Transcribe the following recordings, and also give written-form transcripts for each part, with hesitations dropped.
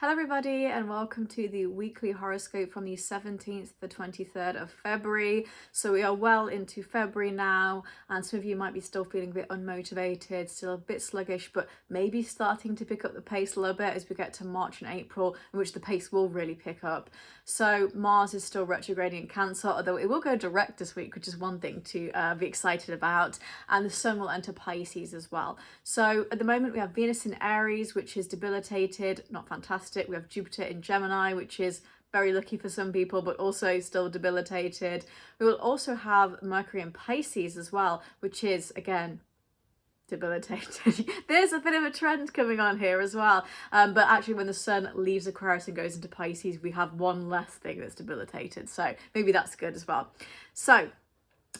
Hello everybody and welcome to the weekly horoscope from the 17th to the 23rd of February. So we are well into February now, and some of you might be still feeling a bit unmotivated, still a bit sluggish, but maybe starting to pick up the pace a little bit as we get to March and April, in which the pace will really pick up. So Mars is still retrograding in Cancer, although it will go direct this week, which is one thing to be excited about, and the Sun will enter Pisces as well. So at the moment we have Venus in Aries, which is debilitated, not fantastic. We have Jupiter in Gemini, which is very lucky for some people, but also still debilitated. We will also have Mercury in Pisces as well, which is, again, debilitated. There's a bit of a trend coming on here as well. But actually when the Sun leaves Aquarius and goes into Pisces, we have one less thing that's debilitated. So maybe that's good as well. So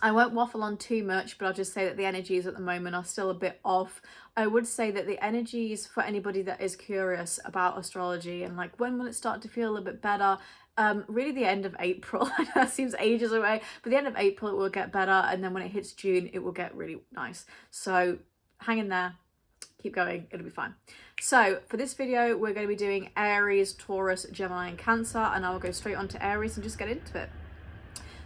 I won't waffle on too much, but I'll just say that the energies at the moment are still a bit off. I would say that the energies, for anybody that is curious about astrology and like when will it start to feel a little bit better, really the end of April. That seems ages away, but the end of April it will get better, and then when it hits June it will get really nice. So hang in there, keep going, it'll be fine. So for this video we're going to be doing Aries, Taurus, Gemini and Cancer, and I will go straight on to Aries and just get into it.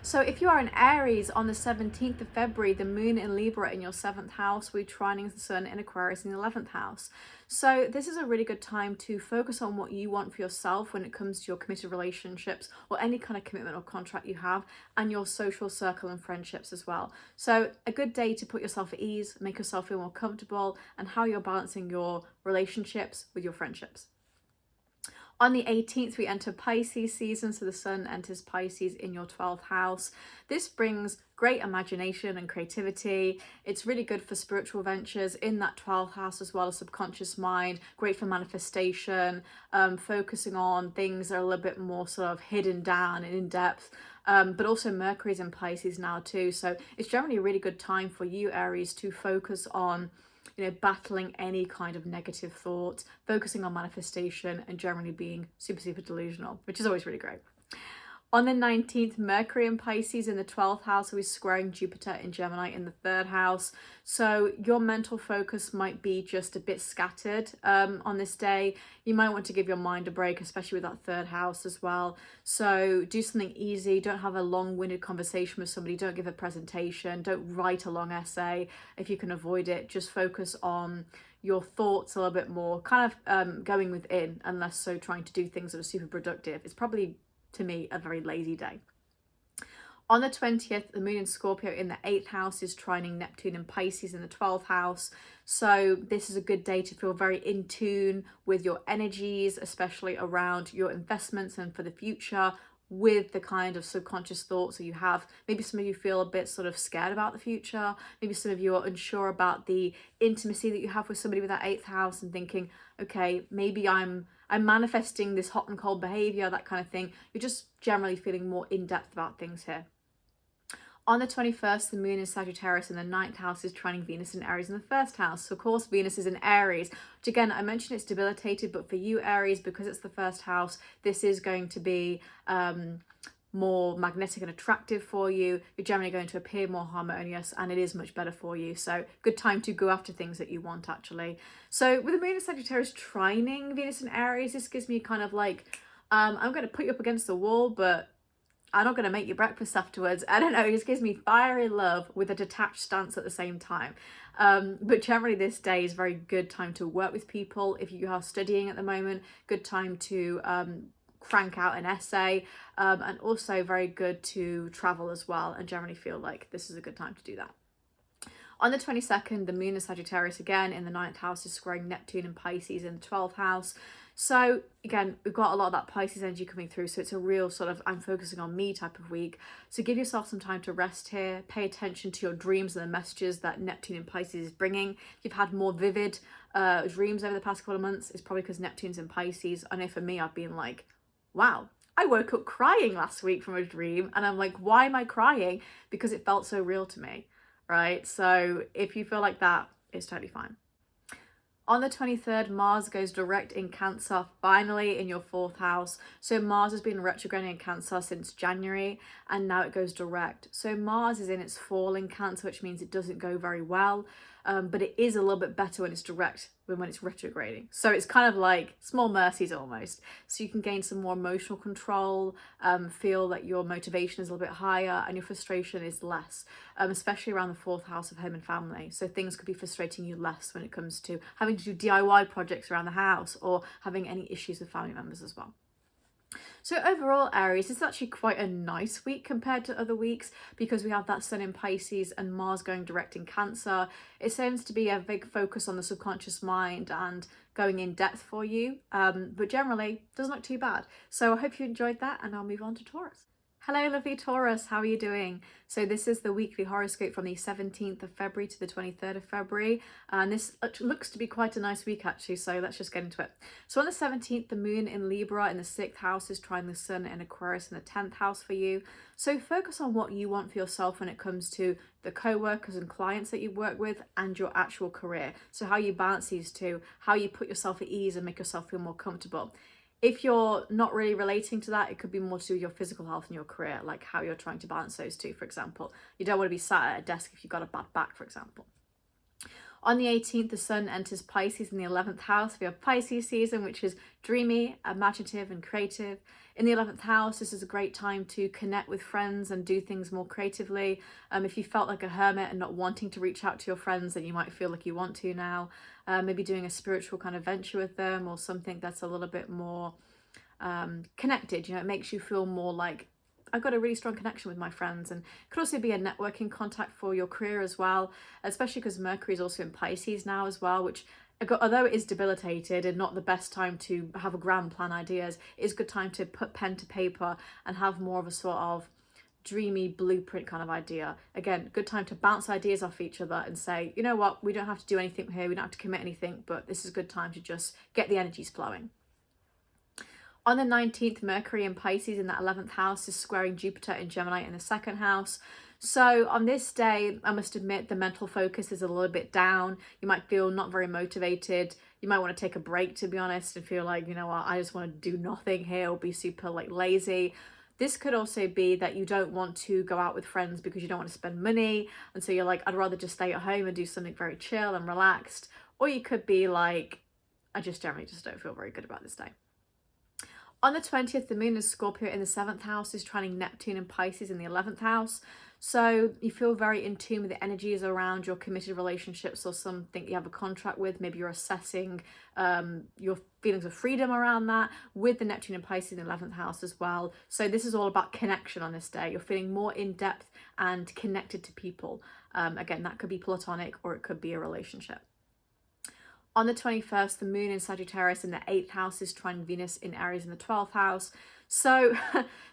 So if you are an Aries, on the 17th of February, the moon in Libra in your 7th house, we're trining the Sun in Aquarius in the 11th house. So this is a really good time to focus on what you want for yourself when it comes to your committed relationships or any kind of commitment or contract you have, and your social circle and friendships as well. So a good day to put yourself at ease, make yourself feel more comfortable, and how you're balancing your relationships with your friendships. On the 18th, we enter Pisces season, so the Sun enters Pisces in your 12th house. This brings great imagination and creativity. It's really good for spiritual ventures in that 12th house as well as subconscious mind, great for manifestation, focusing on things that are a little bit more sort of hidden down and in depth. But also Mercury's in Pisces now too, so it's generally a really good time for you, Aries, to focus on battling any kind of negative thoughts, focusing on manifestation, and generally being super delusional, which is always really great. On the 19th, Mercury in Pisces in the 12th house, so he's squaring Jupiter in Gemini in the 3rd house. So your mental focus might be just a bit scattered on this day. You might want to give your mind a break, especially with that 3rd house as well. So do something easy. Don't have a long-winded conversation with somebody. Don't give a presentation. Don't write a long essay if you can avoid it. Just focus on your thoughts a little bit more, kind of going within, and less so trying to do things that are super productive. It's probably, to me, a very lazy day. On the 20th, the moon in Scorpio in the 8th house is trining Neptune in Pisces in the 12th house. So this is a good day to feel very in tune with your energies, especially around your investments and for the future, with the kind of subconscious thoughts that you have. Maybe some of you feel a bit sort of scared about the future. Maybe some of you are unsure about the intimacy that you have with somebody with that 8th house and thinking, okay, maybe I'm manifesting this hot and cold behavior, that kind of thing. You're just generally feeling more in depth about things here. On the 21st, the moon in Sagittarius in the 9th house is trining Venus in Aries in the 1st house. So of course, Venus is in Aries, which again, I mentioned it's debilitated, but for you, Aries, because it's the 1st house, this is going to be more magnetic and attractive for you. You're generally going to appear more harmonious, and it is much better for you. So good time to go after things that you want, actually. So with the moon in Sagittarius trining Venus in Aries, this gives me kind of like, I'm going to put you up against the wall, but I'm not going to make you breakfast afterwards. I don't know, it just gives me fiery love with a detached stance at the same time. But generally this day is a very good time to work with people. If you are studying at the moment, good time to crank out an essay, and also very good to travel as well, and generally feel like this is a good time to do that. On the 22nd, the moon in Sagittarius again in the 9th house is squaring Neptune in Pisces in the 12th house. So again, we've got a lot of that Pisces energy coming through, so it's a real sort of I'm focusing on me type of week. So give yourself some time to rest here, pay attention to your dreams and the messages that Neptune in Pisces is bringing. If you've had more vivid dreams over the past couple of months, it's probably because Neptune's in Pisces. I know for me, I've been like, wow, I woke up crying last week from a dream, and I'm like, why am I crying? Because it felt so real to me, right? So if you feel like that, it's totally fine. On the 23rd, Mars goes direct in Cancer, finally in your 4th house. So Mars has been retrograding in Cancer since January, and now it goes direct. So Mars is in its fall in Cancer, which means it doesn't go very well, but it is a little bit better when it's direct when it's retrograding. So it's kind of like small mercies almost. So you can gain some more emotional control, feel that your motivation is a little bit higher and your frustration is less, especially around the 4th house of home and family. So things could be frustrating you less when it comes to having to do DIY projects around the house or having any issues with family members as well. So overall, Aries, it's actually quite a nice week compared to other weeks because we have that Sun in Pisces and Mars going direct in Cancer. It seems to be a big focus on the subconscious mind and going in depth for you, but generally doesn't look too bad. So I hope you enjoyed that, and I'll move on to Taurus. Hello lovely Taurus, how are you doing? So this is the weekly horoscope from the 17th of February to the 23rd of February, and this looks to be quite a nice week actually, so let's just get into it. So on the 17th, the moon in Libra in the 6th house is trying the sun in Aquarius in the 10th house for you. So focus on what you want for yourself when it comes to the co-workers and clients that you work with and your actual career. So how you balance these two, how you put yourself at ease and make yourself feel more comfortable. If you're not really relating to that, it could be more to do with your physical health and your career, like how you're trying to balance those two, for example. You don't want to be sat at a desk if you've got a bad back, for example. On the 18th, the sun enters Pisces in the 11th house. We have Pisces season, which is dreamy, imaginative, and creative. In the 11th house, this is a great time to connect with friends and do things more creatively. If you felt like a hermit and not wanting to reach out to your friends, then you might feel like you want to now. Maybe doing a spiritual kind of venture with them or something that's a little bit more connected. You know, it makes you feel more like, I've got a really strong connection with my friends. And it could also be a networking contact for your career as well, especially because Mercury is also in Pisces now as well, which, although it is debilitated and not the best time to have a grand plan ideas, it is a good time to put pen to paper and have more of a sort of dreamy blueprint kind of idea. Again, good time to bounce ideas off each other and say, you know what, we don't have to do anything here, we don't have to commit anything, but this is a good time to just get the energies flowing. On the 19th, Mercury in Pisces in that 11th house is squaring Jupiter in Gemini in the 2nd house. So on this day, I must admit, the mental focus is a little bit down. You might feel not very motivated. You might want to take a break, to be honest, and feel like, you know what, I just want to do nothing here or be super like lazy. This could also be that you don't want to go out with friends because you don't want to spend money. And so you're like, I'd rather just stay at home and do something very chill and relaxed. Or you could be like, I just generally just don't feel very good about this day. On the 20th, the moon is Scorpio in the 7th house is trining Neptune and Pisces in the 11th house. So you feel very in tune with the energies around your committed relationships or something you have a contract with. Maybe you're assessing your feelings of freedom around that with the Neptune and Pisces in the 11th house as well. So this is all about connection on this day. You're feeling more in depth and connected to people. Again, that could be platonic or it could be a relationship. On the 21st, the moon in Sagittarius in the 8th house is trining Venus in Aries in the 12th house. So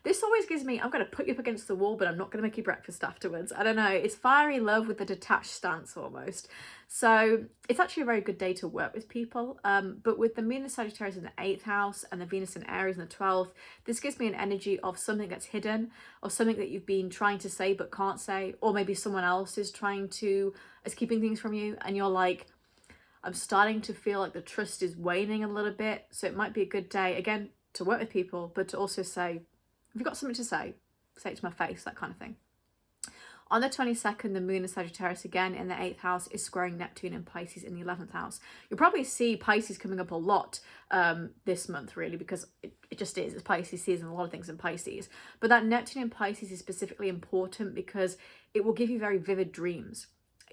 this always gives me, I'm going to put you up against the wall, but I'm not going to make you breakfast afterwards. I don't know. It's fiery love with a detached stance almost. So it's actually a very good day to work with people. But with the moon in Sagittarius in the 8th house and the Venus in Aries in the 12th, this gives me an energy of something that's hidden or something that you've been trying to say but can't say, or maybe someone else is keeping things from you and you're like, I'm starting to feel like the trust is waning a little bit. So it might be a good day, again, to work with people, but to also say, if you've got something to say it to my face, that kind of thing. On the 22nd, the moon in Sagittarius again in the 8th house is squaring Neptune and Pisces in the 11th house. You'll probably see Pisces coming up a lot this month, really, because it just is. It's Pisces season, a lot of things in Pisces. But that Neptune in Pisces is specifically important because it will give you very vivid dreams.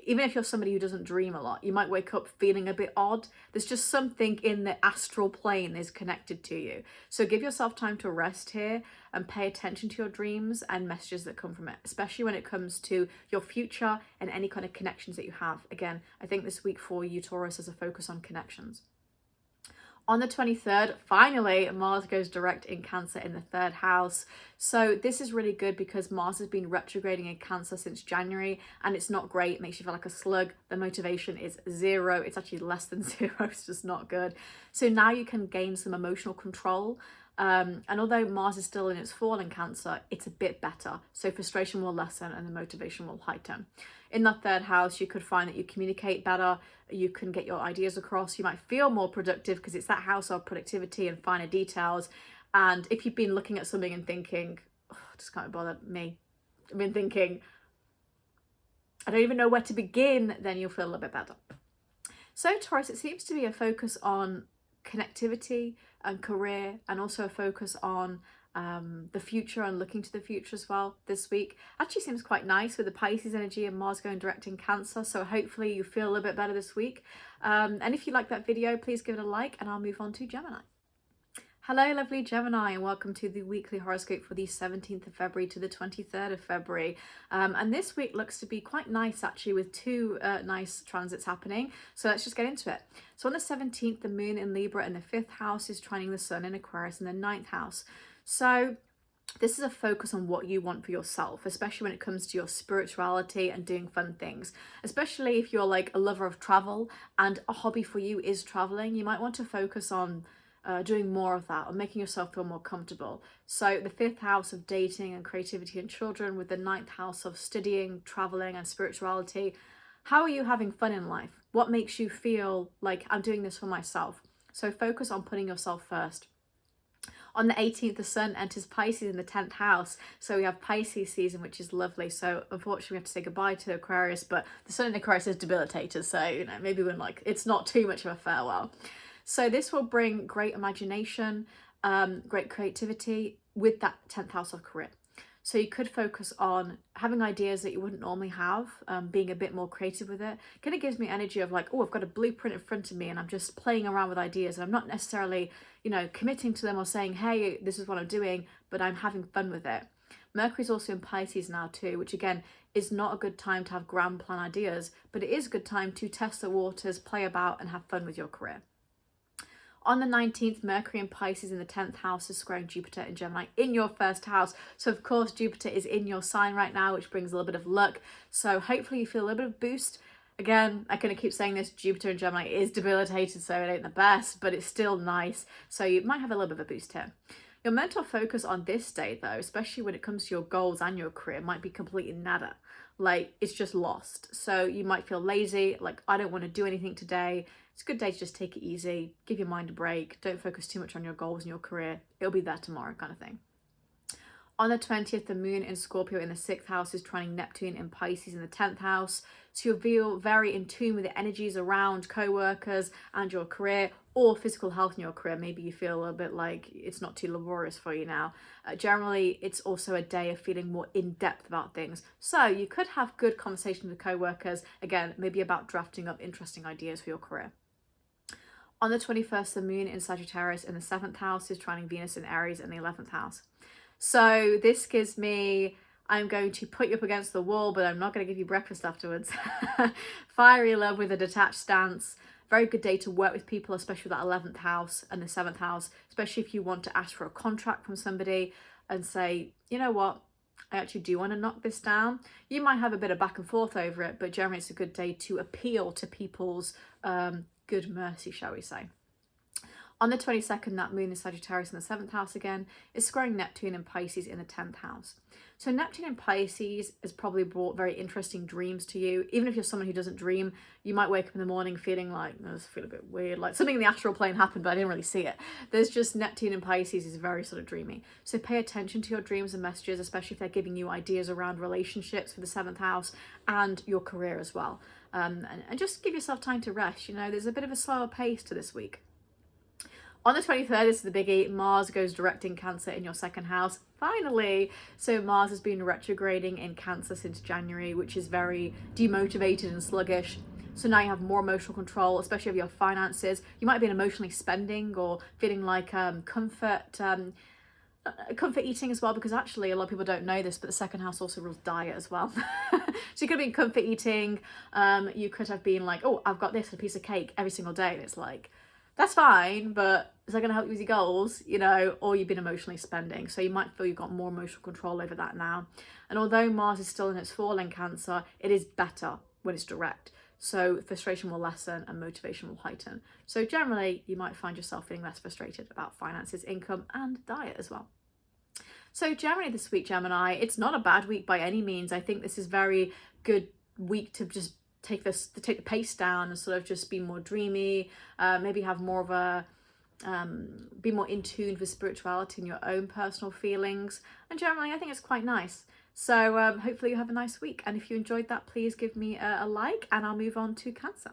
Even if you're somebody who doesn't dream a lot, you might wake up feeling a bit odd. There's just something in the astral plane is connected to you. So give yourself time to rest here and pay attention to your dreams and messages that come from it, especially when it comes to your future and any kind of connections that you have. Again, I think this week for you, Taurus, is a focus on connections. On the 23rd, finally, Mars goes direct in Cancer in the 3rd house. So this is really good because Mars has been retrograding in Cancer since January and it's not great. It makes you feel like a slug. The motivation is 0. It's actually less than 0. It's just not good. So now you can gain some emotional control. And although Mars is still in its fall in Cancer, it's a bit better. So frustration will lessen and the motivation will heighten. In that 3rd house, you could find that you communicate better, you can get your ideas across, you might feel more productive because it's that house of productivity and finer details. And if you've been looking at something and thinking, oh, just can't bother me, I've been thinking, I don't even know where to begin, then you'll feel a little bit better. So Taurus, it seems to be a focus on connectivity and career, and also a focus on the future and looking to the future as well this week. Actually seems quite nice with the Pisces energy and Mars going direct in Cancer, so hopefully you feel a little bit better this week. And if you like that video, please give it a like, and I'll move on to Gemini. Hello lovely Gemini, and welcome to the weekly horoscope for the 17th of February to the 23rd of February. And this week looks to be quite nice actually, with two nice transits happening. So let's just get into it. So on the 17th, the moon in Libra in the 5th house is trining the sun in Aquarius in the 9th house. So this is a focus on what you want for yourself, especially when it comes to your spirituality and doing fun things. Especially if you're like a lover of travel and a hobby for you is traveling, you might want to focus on doing more of that, or making yourself feel more comfortable. So the 5th house of dating and creativity and children, with the 9th house of studying, traveling and spirituality. How are you having fun in life? What makes you feel like I'm doing this for myself? So focus on putting yourself first. On the 18th, the sun enters Pisces in the 10th house. So we have Pisces season, which is lovely. So unfortunately, we have to say goodbye to Aquarius, but the sun in Aquarius is debilitated. So, you know, maybe when like, it's not too much of a farewell. So this will bring great imagination, great creativity with that 10th house of career. So you could focus on having ideas that you wouldn't normally have, being a bit more creative with it. Kind of gives me energy of like, oh, I've got a blueprint in front of me and I'm just playing around with ideas, and I'm not necessarily, you know, committing to them or saying, hey, this is what I'm doing, but I'm having fun with it. Mercury's also in Pisces now too, which again is not a good time to have grand plan ideas, but it is a good time to test the waters, play about and have fun with your career. On the 19th, Mercury in Pisces in the 10th house is squaring Jupiter in Gemini in your first house. So of course, Jupiter is in your sign right now, which brings a little bit of luck. So hopefully you feel a little bit of boost. Again, I'm going to keep saying this, Jupiter in Gemini is debilitated, so it ain't the best, but it's still nice. So you might have a little bit of a boost here. Your mental focus on this day though, especially when it comes to your goals and your career, might be completely nada. Like it's just lost. So you might feel lazy, like I don't want to do anything today. It's a good day to just take it easy, give your mind a break, don't focus too much on your goals and your career. It'll be there tomorrow kind of thing. On the 20th, the moon in Scorpio in the 6th house is trining Neptune in Pisces in the 10th house. So you'll feel very in tune with the energies around co-workers and your career, or physical health in your career. Maybe you feel a little bit like it's not too laborious for you now. Generally, it's also a day of feeling more in-depth about things. So you could have good conversations with co-workers, again, maybe about drafting up interesting ideas for your career. On the 21st, the moon in Sagittarius in the 7th house is trining Venus in Aries in the 11th house. So this gives me, I'm going to put you up against the wall, but I'm not going to give you breakfast afterwards. Fiery love with a detached stance. Very good day to work with people, especially with that 11th house and the 7th house, especially if you want to ask for a contract from somebody and say, you know what, I actually do want to knock this down. You might have a bit of back and forth over it, but generally it's a good day to appeal to people's good mercy, shall we say. On the 22nd, that moon in Sagittarius in the 7th house again is squaring Neptune in Pisces in the 10th house. So Neptune in Pisces has probably brought very interesting dreams to you. Even if you're someone who doesn't dream, you might wake up in the morning feeling like, I just feel a bit weird, like something in the astral plane happened, but I didn't really see it. There's just Neptune in Pisces is very sort of dreamy. So pay attention to your dreams and messages, especially if they're giving you ideas around relationships with the 7th house and your career as well. And just give yourself time to rest. You know, there's a bit of a slower pace to this week. On the 23rd, this is the biggie, Mars goes direct in Cancer in your second house, finally. So Mars has been retrograding in Cancer since January, which is very demotivated and sluggish. So now you have more emotional control, especially of your finances. You might have been emotionally spending or feeling like comfort eating as well, because actually a lot of people don't know this, but the second house also rules diet as well. So you could have been comfort eating. You could have been like, oh, I've got this, a piece of cake every single day. And it's like, that's fine, but is that going to help you with your goals? You know, or you've been emotionally spending. So you might feel you've got more emotional control over that now. And although Mars is still in its fall in Cancer, it is better when it's direct. So frustration will lessen and motivation will heighten. So generally, you might find yourself feeling less frustrated about finances, income, and diet as well. So generally this week, Gemini, it's not a bad week by any means. I think this is very good week to just take the pace down and sort of just be more dreamy, maybe have more of a be more in tune with spirituality and your own personal feelings. And generally I think it's quite nice. So hopefully you have a nice week, and if you enjoyed that, please give me a like, and I'll move on to Cancer.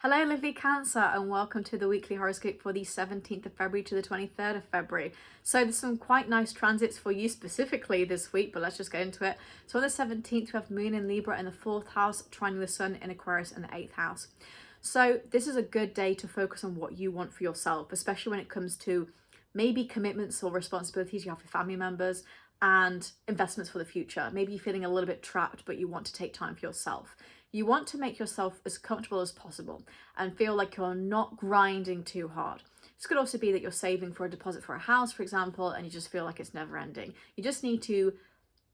Hello, lovely Cancer, and welcome to the weekly horoscope for the 17th of February to the 23rd of February. So there's some quite nice transits for you specifically this week, but let's just get into it. So on the 17th, we have Moon in Libra in the 4th house, trining the Sun in Aquarius in the 8th house. So this is a good day to focus on what you want for yourself, especially when it comes to maybe commitments or responsibilities you have with family members and investments for the future. Maybe you're feeling a little bit trapped, but you want to take time for yourself. You want to make yourself as comfortable as possible and feel like you're not grinding too hard. This could also be that you're saving for a deposit for a house, for example, and you just feel like it's never ending. You just need to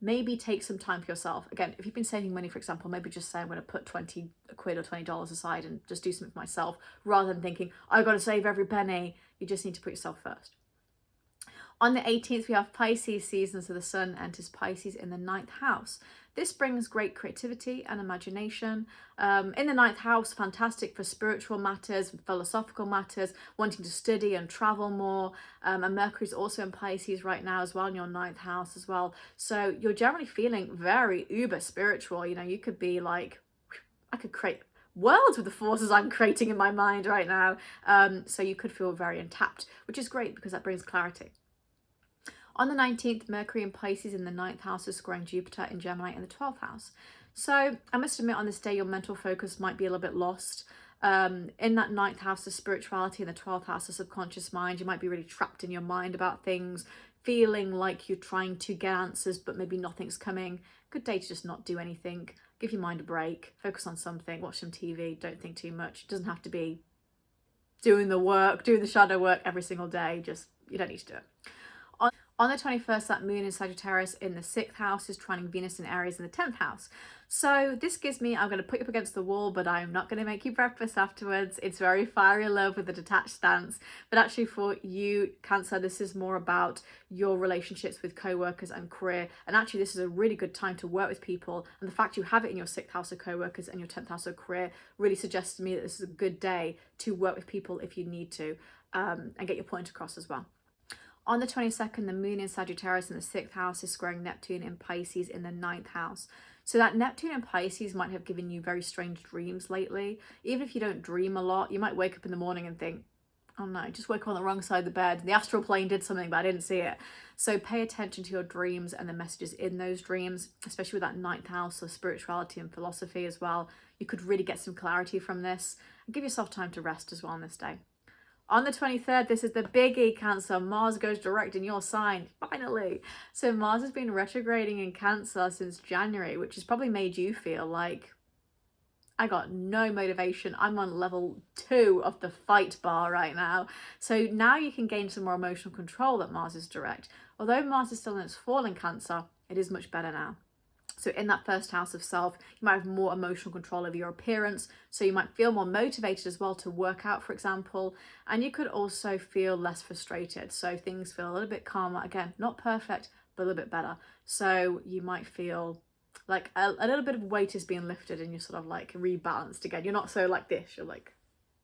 maybe take some time for yourself. Again, if you've been saving money, for example, maybe just say I'm going to put 20 quid or $20 aside and just do something for myself rather than thinking I've got to save every penny. You just need to put yourself first. On the 18th, we have Pisces season, so the Sun enters Pisces in the 9th house. This brings great creativity and imagination. In the 9th house, fantastic for spiritual matters, philosophical matters, wanting to study and travel more. And Mercury's also in Pisces right now as well, in your 9th house as well. So you're generally feeling very uber spiritual. You know, you could be like, I could create worlds with the forces I'm creating in my mind right now. So you could feel very untapped, which is great because that brings clarity. On the 19th, Mercury in Pisces in the 9th house is squaring Jupiter in Gemini in the 12th house. So I must admit, on this day, your mental focus might be a little bit lost. In that 9th house of spirituality and the 12th house of subconscious mind, you might be really trapped in your mind about things, feeling like you're trying to get answers, but maybe nothing's coming. Good day to just not do anything. Give your mind a break, focus on something, watch some TV, don't think too much. It doesn't have to be doing the work, doing the shadow work every single day. Just, you don't need to do it. On the 21st, that Moon in Sagittarius in the 6th house is trining Venus in Aries in the 10th house. So this gives me, I'm going to put you up against the wall, but I'm not going to make you breakfast afterwards. It's very fiery love with a detached stance. But actually for you, Cancer, this is more about your relationships with co-workers and career. And actually this is a really good time to work with people. And the fact you have it in your 6th house of co-workers and your 10th house of career really suggests to me that this is a good day to work with people if you need to, and get your point across as well. On the 22nd, the Moon in Sagittarius in the 6th house is squaring Neptune in Pisces in the 9th house. So that Neptune in Pisces might have given you very strange dreams lately. Even if you don't dream a lot, you might wake up in the morning and think, oh no, I just woke up on the wrong side of the bed. The astral plane did something, but I didn't see it. So pay attention to your dreams and the messages in those dreams, especially with that 9th house of spirituality and philosophy as well. You could really get some clarity from this and give yourself time to rest as well on this day. On the 23rd, this is the biggie, Cancer. Mars goes direct in your sign, finally. So Mars has been retrograding in Cancer since January, which has probably made you feel like, I got no motivation. I'm on level 2 of the fight bar right now. So now you can gain some more emotional control that Mars is direct. Although Mars is still in its fall in Cancer, it is much better now. So in that first house of self, you might have more emotional control over your appearance. So you might feel more motivated as well to work out, for example. And you could also feel less frustrated. So things feel a little bit calmer. Again, not perfect, but a little bit better. So you might feel like a little bit of weight is being lifted and you're sort of like rebalanced again. You're not so like this, you're like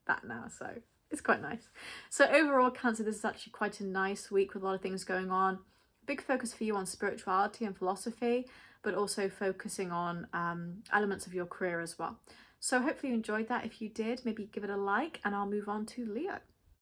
that now. So it's quite nice. So overall, Cancer, this is actually quite a nice week with a lot of things going on. Big focus for you on spirituality and philosophy, but also focusing on elements of your career as well. So hopefully you enjoyed that. If you did, maybe give it a like, and I'll move on to Leo.